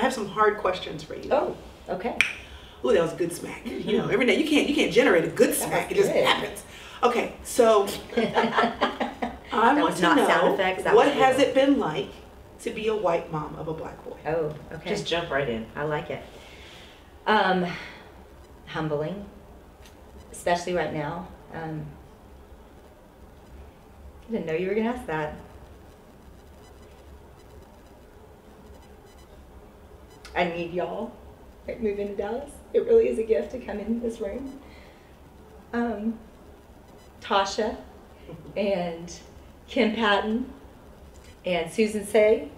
have some hard questions for you. Oh, okay. Ooh, that was a good smack. You know, every day you can't generate a good smack. It just happens. Okay, so I want to know sound effects, what has it been like to be a white mom of a black boy? Oh, okay. Just jump right in. I like it. Humbling, especially right now. I didn't know you were gonna ask that. I need y'all. Moving to Dallas, it really is a gift to come in this room. Tasha and Kim Patton and Susan C.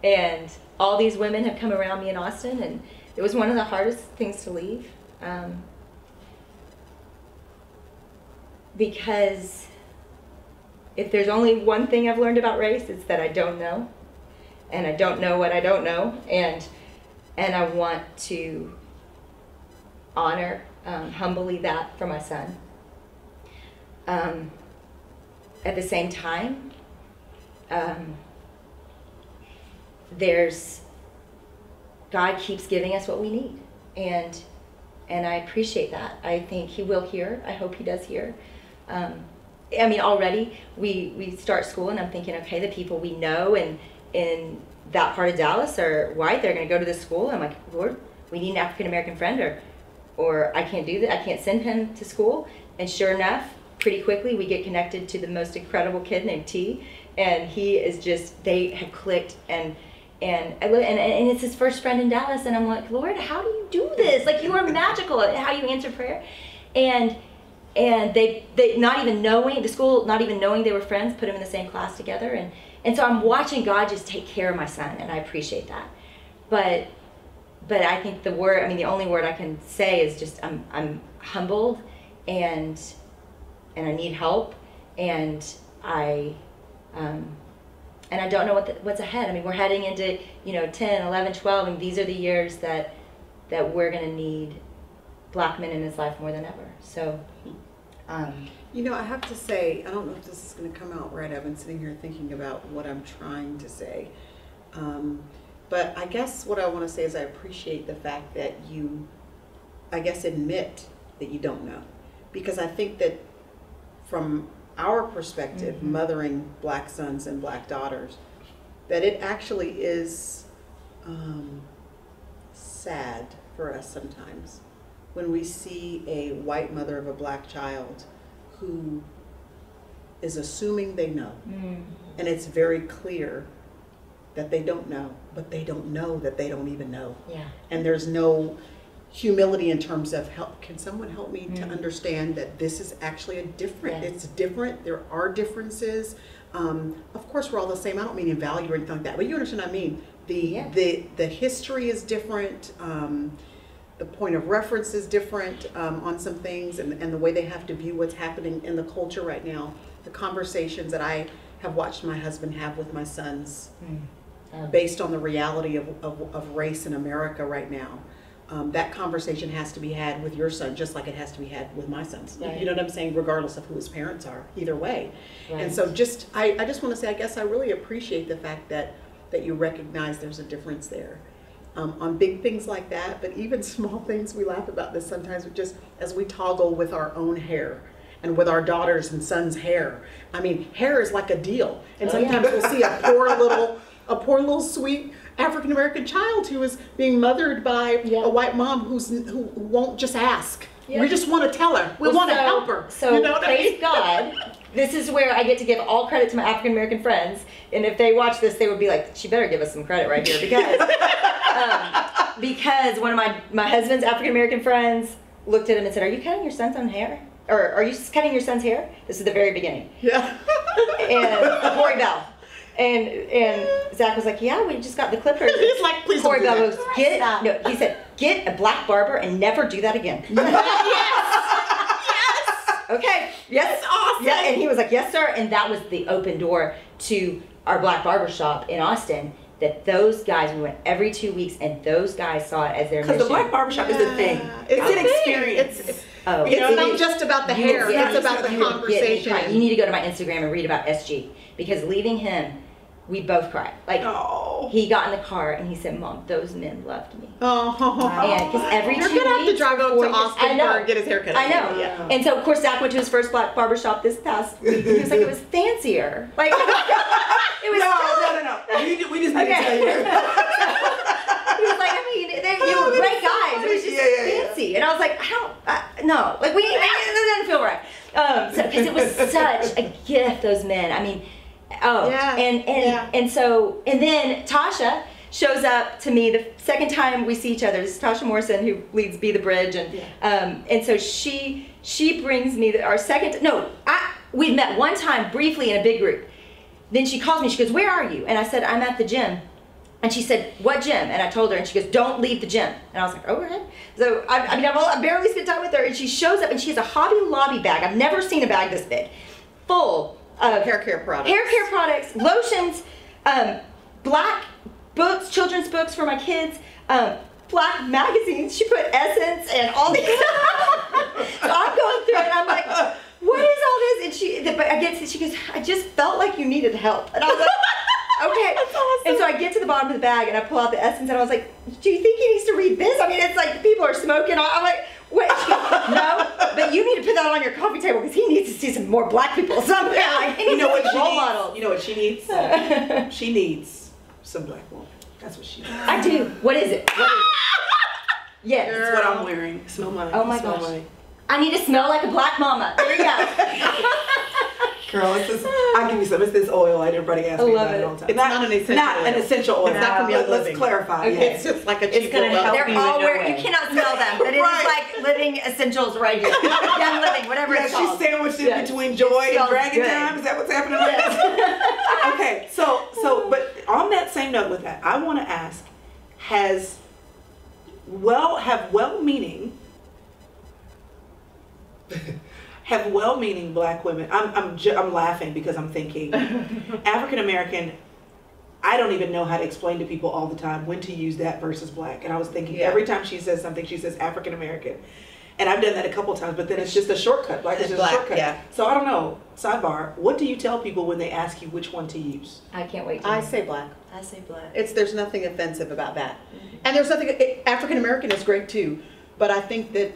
And all these women have come around me in Austin, and it was one of the hardest things to leave. Because if there's only one thing I've learned about race, it's that I don't know. And I don't know what I don't know. And I want to honor humbly that for my son. At the same time, God keeps giving us what we need, and I appreciate that. I think He will hear. I hope He does hear. I mean, already we start school, and I'm thinking, okay, the people we know and in that part of Dallas are white. They're going to go to this school. I'm like, Lord, we need an African American friend, or I can't do that. I can't send him to school. And sure enough, pretty quickly we get connected to the most incredible kid named T, and he is just, they have clicked, and it's his first friend in Dallas, and I'm like, Lord, how do you do this? Like, you are magical at how you answer prayer. And they not even knowing, the school not even knowing they were friends, put them in the same class together, and so I'm watching God just take care of my son, and I appreciate that. But I think the only word I can say is just I'm humbled, and I need help, and I don't know what's ahead. I mean, we're heading into 10, 11, 12, and these are the years that we're going to need black men in his life more than ever. So, I have to say, I don't know if this is going to come out right. I've been sitting here thinking about what I'm trying to say. But I guess what I want to say is I appreciate the fact that you, admit that you don't know. Because I think that from our perspective, mm-hmm. mothering black sons and black daughters, that it actually is sad for us sometimes when we see a white mother of a black child who is assuming they know. Mm-hmm. And it's very clear that they don't know, but they don't know that they don't even know. Yeah. And there's no humility in terms of help. Can someone help me to understand that this is actually it's different. There are differences. Of course, we're all the same. I don't mean in value or anything like that, but you understand what I mean. The history is different. The point of reference is different on some things, and the way they have to view what's happening in the culture right now. The conversations that I have watched my husband have with my sons based on the reality of race in America right now. That conversation has to be had with your son just like it has to be had with my sons. Right. You know what I'm saying? Regardless of who his parents are, either way. Right. And so I just want to say, I guess I really appreciate the fact that you recognize there's a difference there. On big things like that, but even small things, we laugh about this sometimes, just as we toggle with our own hair and with our daughters' and sons' hair. I mean, hair is like a deal. And sometimes we'll see a poor little sweet African-American child who is being mothered by a white mom who won't just ask. Yeah. We just want to tell her. We want to help her. So praise God. This is where I get to give all credit to my African-American friends. And if they watch this, they would be like, she better give us some credit right here. Because one of my husband's African-American friends looked at him and said, are you cutting your son's own hair? Or are you cutting your son's hair? This is the very beginning. Yeah. And Corey Bell. And Zach was like, yeah, we just got the clippers. He's like, please Corey don't Bell do goes, he said, get a black barber and never do that again. Yes! Okay. Yes. That's awesome. Yeah, and he was like, yes, sir. And that was the open door to our black barber shop in Austin. That those guys, we went every 2 weeks, and those guys saw it as their mission. Because the black barbershop is a thing. It's an experience. It's not just about the hair. It's about the conversation. You need to go to my Instagram and read about SG. Because leaving him we both cried. Like, Oh. he got in the car and he said, "Mom, those men loved me." Oh. And because every You're 2 gonna have to weeks, drive up 4 to years- Austin I know. and get his haircut. I know. Yeah. And so, of course, Zach went to his first black barbershop this past week. He was like, it was fancier. Like, it was No. We just need to tell you. He was like, I mean, you were great guys. It was just fancy. And I was like, no. Like, it doesn't feel right. Because it was such a gift, those men. I mean, and then Tasha shows up to me the second time we see each other. This is Tasha Morrison, who leads Be the Bridge, and so she brings me our second. No, we'd met one time briefly in a big group. Then she calls me. She goes, "Where are you?" And I said, "I'm at the gym." And she said, "What gym?" And I told her, and she goes, "Don't leave the gym." And I was like, "Okay." So I barely spent time with her, and she shows up, and she has a Hobby Lobby bag. I've never seen a bag this big, full of hair care products, lotions, black books, children's books for my kids, black magazines. She put Essence and all these. So I'm going through it, and I'm like, "What is all this?" And she goes, "I just felt like you needed help." And I was like, okay. That's awesome. And so I get to the bottom of the bag and I pull out the Essence and I was like, "Do you think he needs to read this? I mean, it's like people are smoking." I'm like, "Wait, no, but you need to put that on your coffee table because he needs to see some more black people." Somewhere. Like, You know what she role needs? models. You know what she needs? She needs some black woman. That's what she needs. I do. What is it? Yes. That's what I'm wearing. Smell mine. Oh my Smell gosh. mine. I need to smell like a black mama. There you go. Girl, it's this. I'll give you some. It's this oil. Everybody asks me about it all the time. It's not an essential Not oil. an essential oil. It's not from Young Let's Living. clarify. Okay. It's just like a It's cheap gonna little- help They're you all in no where way. you cannot smell them, but it is Right. like living essentials right here. Young Living, whatever Yeah, it's she's called. sandwiched in Yes. between Joy and smells Dragon good. Time. Is that what's happening right now? Okay, so, but on that same note with that, I want to ask: have well-meaning black women? I'm laughing because I'm thinking African American. I don't even know how to explain to people all the time when to use that versus black. And I was thinking every time she says something, she says African American. And I've done that a couple times, but then it's just a shortcut. Black is just Black, a shortcut. yeah. So I don't know. Sidebar, what do you tell people when they ask you which one to use? I can't wait to I say black. I say black. There's nothing offensive about that. And there's nothing, African American is great too. But I think that,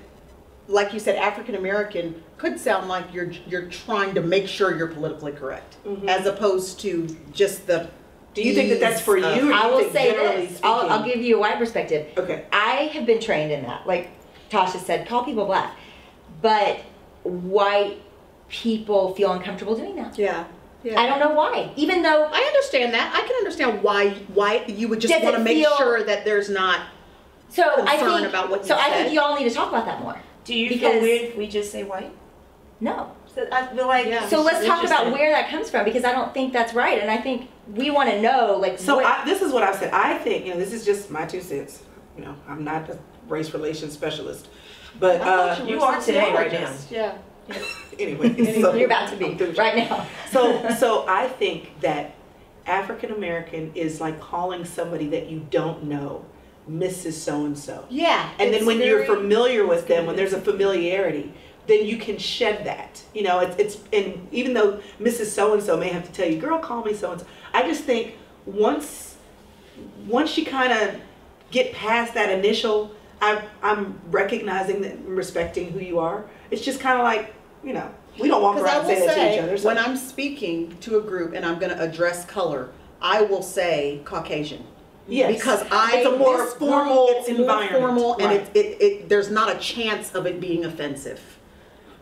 like you said, African American could sound like you're trying to make sure you're politically correct, as opposed to just the. Do you think that that's for you? Or do you I will think say generally this. speaking? I'll give you a white perspective. Okay. I have been trained in that. Like Tasha said, call people black. But white people feel uncomfortable doing that. Yeah. I don't know why. Even though I understand that. I can understand why you would just Does want to it make feel- sure that there's not. I concern think about what you I said. think you all need to talk about that more. Do you Because- feel weird if we just say white? No. So I feel like So let's talk about interesting. where that comes from because I don't think that's right, and I think we want to know like. So what, this is what I said. I think, this is just my 2 cents. I'm not a race relations specialist, but you are today right now. Yeah. anyway, you're about to be right now. So I think that African American is like calling somebody that you don't know Mrs. So-and-so. Yeah. And then it's when you're very- familiar with them, when there's a familiarity, then you can shed that. And even though Mrs. So-and-so may have to tell you, girl, call me so-and-so. I just think once you kind of get past that initial, I'm recognizing that and respecting who you are. It's just kind of like, we don't walk Because I around will and say that to say, each other. So. when I'm speaking to a group and I'm going to address color, I will say Caucasian. Yes. Because it's a more this formal group, it's environment. more formal, and Right. it there's not a chance of it being offensive.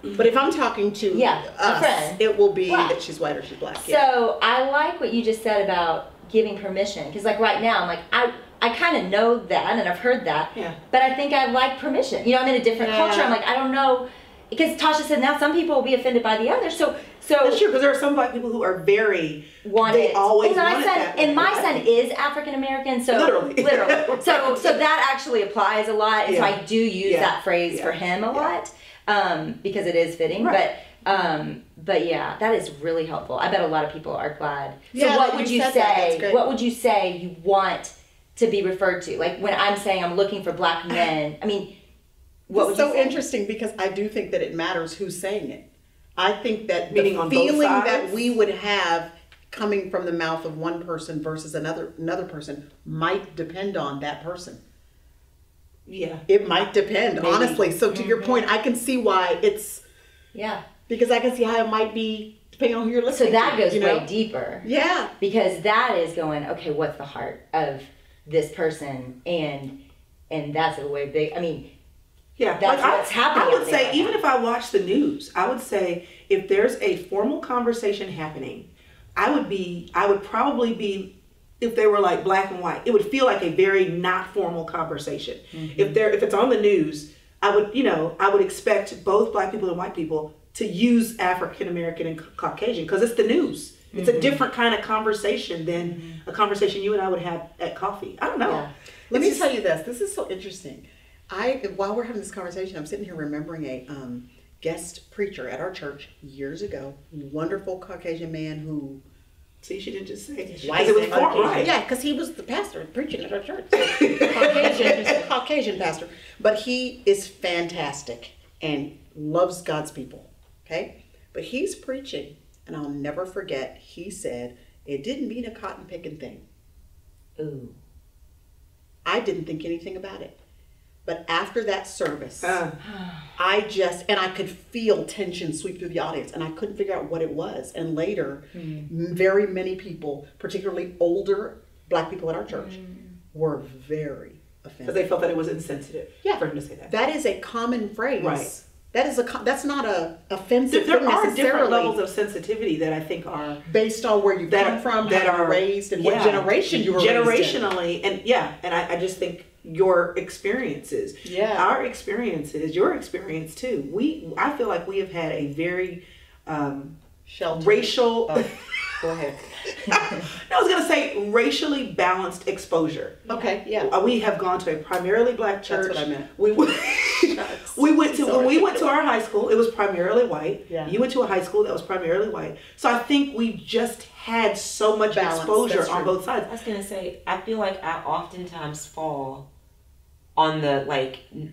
But if I'm talking to a us, friend. it will be Black. that she's white or she's black. Yeah. So I like what you just said about giving permission because like right now I'm like I kind of know that and I've heard that. Yeah. But I think I like permission. I'm in a different culture. I'm like I don't know because Tasha said now some people will be offended by the other. So That's true, because there are some black people who are very they always and my want it son, that way. and my son is African American, so Literally. So that actually applies a lot, and so I do use that phrase for him a lot because it is fitting. Right. But yeah, that is really helpful. I bet a lot of people are glad. So Yeah, what that would you you said that. That's say? great. What would you say you want to be referred to? Like when I'm saying I'm looking for black men. I mean, what would It's you so say? interesting because I do think that it matters who's saying it. I think that Meaning the on both feeling sides? that we would have coming from the mouth of one person versus another person might depend on that person. Yeah. It might depend, Maybe. honestly. So to your point, I can see why it's, because I can see how it might be depending on who you're listening So that to, goes you know? way deeper. Yeah. Because that is going, okay, what's the heart of this person? And that's a way big, I mean, Yeah, that's what's happening. I would out there say, right even now. if I watch the news, I would say if there's a formal conversation happening, I would probably be, if they were like black and white, it would feel like a very not formal conversation. Mm-hmm. If it's on the news, I would expect both black people and white people to use African American and Caucasian because it's the news. It's a different kind of conversation than a conversation you and I would have at coffee. I don't know. Yeah. Let me tell you this. This is so interesting. While we're having this conversation, I'm sitting here remembering a guest preacher at our church years ago. Wonderful Caucasian man who. See, she didn't just say. White it was Caucasian. right. Yeah, because he was the pastor preaching at our church. Caucasian pastor. But he is fantastic and loves God's people. Okay? But he's preaching, and I'll never forget, he said, it didn't mean a cotton picking thing. Ooh. I didn't think anything about it. But after that service, I could feel tension sweep through the audience, and I couldn't figure out what it was. And later, very many people, particularly older black people at our church, were very offended. Because they felt that it was insensitive for him to say that. That is a common phrase. Right. That's not a offensive There thing are different necessarily levels of sensitivity that I think are based on where you come from, how you were raised, and what generation you were raised in. Generationally, and I just think your experiences, our experiences, your experience too. I feel like we have had a very racial. Go ahead. I was going to say racially balanced exposure. Okay, yeah. We have gone to a primarily black church. That's what I meant. We went to our high school. It was primarily white. Yeah. You went to a high school that was primarily white. So I think we just had so much Balance, exposure that's on true. both sides. I was gonna say, I feel like I oftentimes fall on the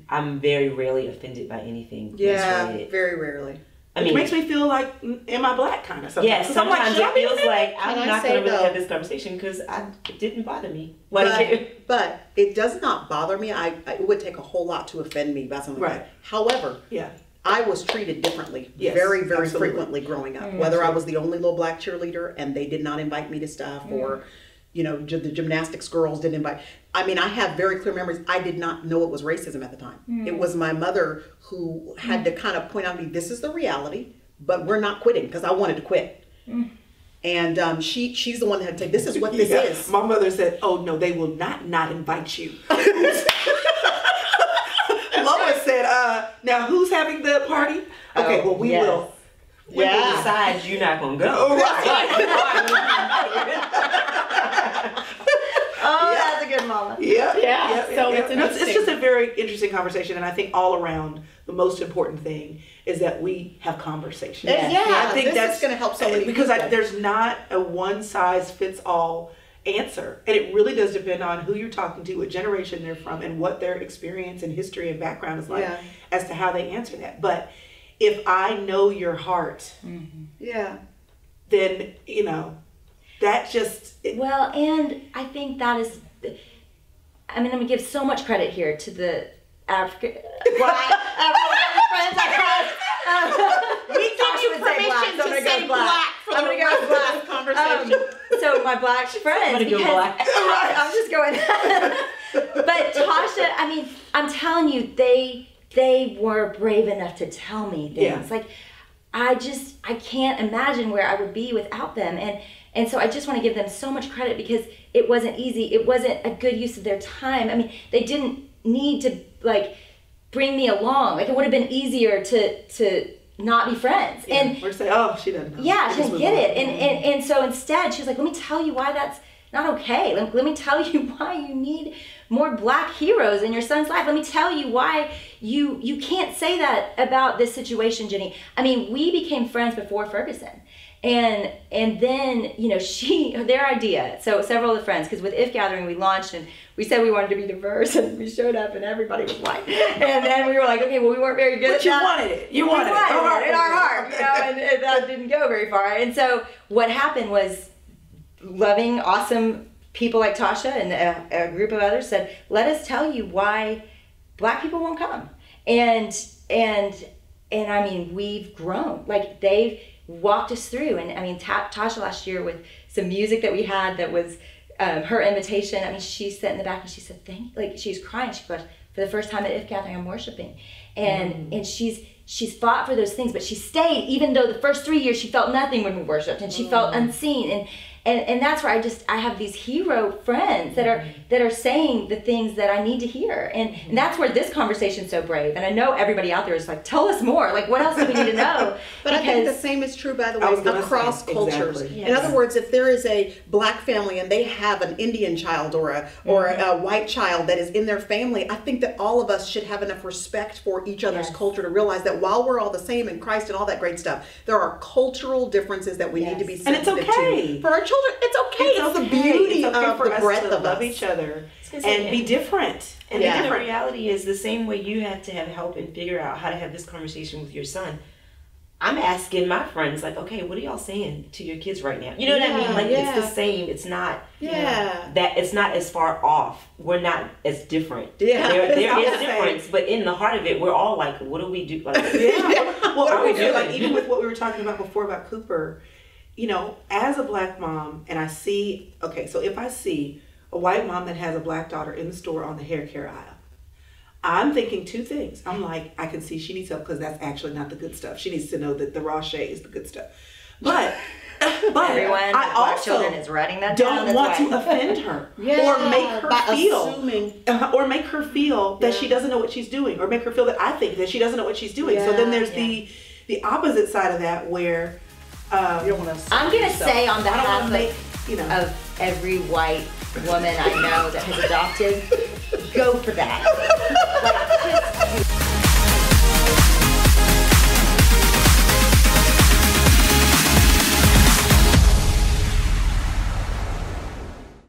I'm very rarely offended by anything. Yeah, misread. very rarely. Which makes me feel like, am I black kind of sometimes? Yes, 'Cause I'm like, sometimes should I it be feels offended? like Can I I'm not say, going to really though- have this conversation because it didn't bother me. But it does not bother me. It would take a whole lot to offend me by something like Right. that. However, Yeah. I was treated differently Yes, very, very absolutely. frequently growing up. Whether I was the only little black cheerleader and they did not invite me to stuff, or the gymnastics girls didn't invite. I mean, I have very clear memories. I did not know it was racism at the time. It was my mother who had to kind of point out to me, this is the reality, but we're not quitting, because I wanted to quit. And she's the one that had to say, this is what this is. My mother said, oh no, they will not invite you. Lois said, now who's having the party? Okay, well we will. When you decide you're not going to go. Oh, right. That's a good mama. Yeah. So it's interesting. It's just a very interesting conversation, and I think all around the most important thing is that we have conversations. Yeah, I think this that's is going to help so many because people. there's not a one size fits all answer, and it really does depend on who you're talking to, what generation they're from, and what their experience and history and background is like as to how they answer that. But if I know your heart, then that just Well, and I think that is, I'm going to give so much credit here to the African friends I have. We give you permission to say black for the rest of this conversation. So my black friends, gonna go because black. I'm just going. But Tasha, I mean, I'm telling you, they were brave enough to tell me things. Like, I can't imagine where I would be without them. And so I just want to give them so much credit, because it wasn't easy. It wasn't a good use of their time. I mean, they didn't need to bring me along. Like, it would have been easier to not be friends. And we're saying, oh, she doesn't know. yeah, she didn't get it. And so instead she was like, let me tell you why that's not okay. Let me tell you why you need more black heroes in your son's life. Let me tell you why you can't say that about this situation, Jennie. I mean, we became friends before Ferguson. And then, their idea, so several of the friends, because with If Gathering we launched and we said we wanted to be diverse, and we showed up and everybody was white. And then we were like, okay, well, we weren't very good But at you that. wanted it. You wanted it. In our heart, and that didn't go very far. And so what happened was loving, awesome people like Tasha and a group of others said, let us tell you why Black people won't come. And I mean, we've grown. Like, they've walked us through. And I mean, Tasha last year with some music that we had that was her invitation. I mean, she sat in the back and she said, thank you. Like, she was crying. She goes, for the first time at If Gathering, I'm worshiping. And she's fought for those things, but she stayed, even though the first 3 years she felt nothing when we worshiped, and she felt unseen. And that's where I have these hero friends that are saying the things that I need to hear. And that's where this conversation's so brave. And I know everybody out there is like, tell us more. Like, what else do we need to know? But I think the same is true, by the way, across cultures. Exactly. Yes. In other words, if there is a Black family and they have an Indian child or a white child that is in their family, I think that all of us should have enough respect for each other's culture to realize that while we're all the same in Christ and all that great stuff, there are cultural differences that we need to be sensitive and it's okay. to. For our children, it's okay. It's the beauty it's okay of for the us breadth to of love us. each other and be different. And Yeah. the reality is, the same way you had to have help and figure out how to have this conversation with your son, I'm asking my friends, like, okay, what are y'all saying to your kids right now? You know what I mean? Like, it's the same. It's not that it's not as far off. We're not as different. Yeah. There is a Okay. difference, but in the heart of it, we're all like, what do we do? Like, Well, are I we would feel like, doing? even with what we were talking about before about Cooper, you know, as a Black mom, and I see, okay, so if I see a white mom that has a Black daughter in the store on the hair care aisle, I'm thinking two things. I'm like, I can see she needs help because that's actually not the good stuff. She needs to know that the raw shade is the good stuff. But Everyone with I Black also children is writing that down. don't That's want why. to offend her Yeah, or make her by feel assuming. or make her feel that she doesn't know what she's doing, or make her feel that I think that she doesn't know what she's doing. So then there's the opposite side of that where You don't want to. I'm going to say on I don't behalf want to make, you know, of every white woman I know that has adopted, go for that.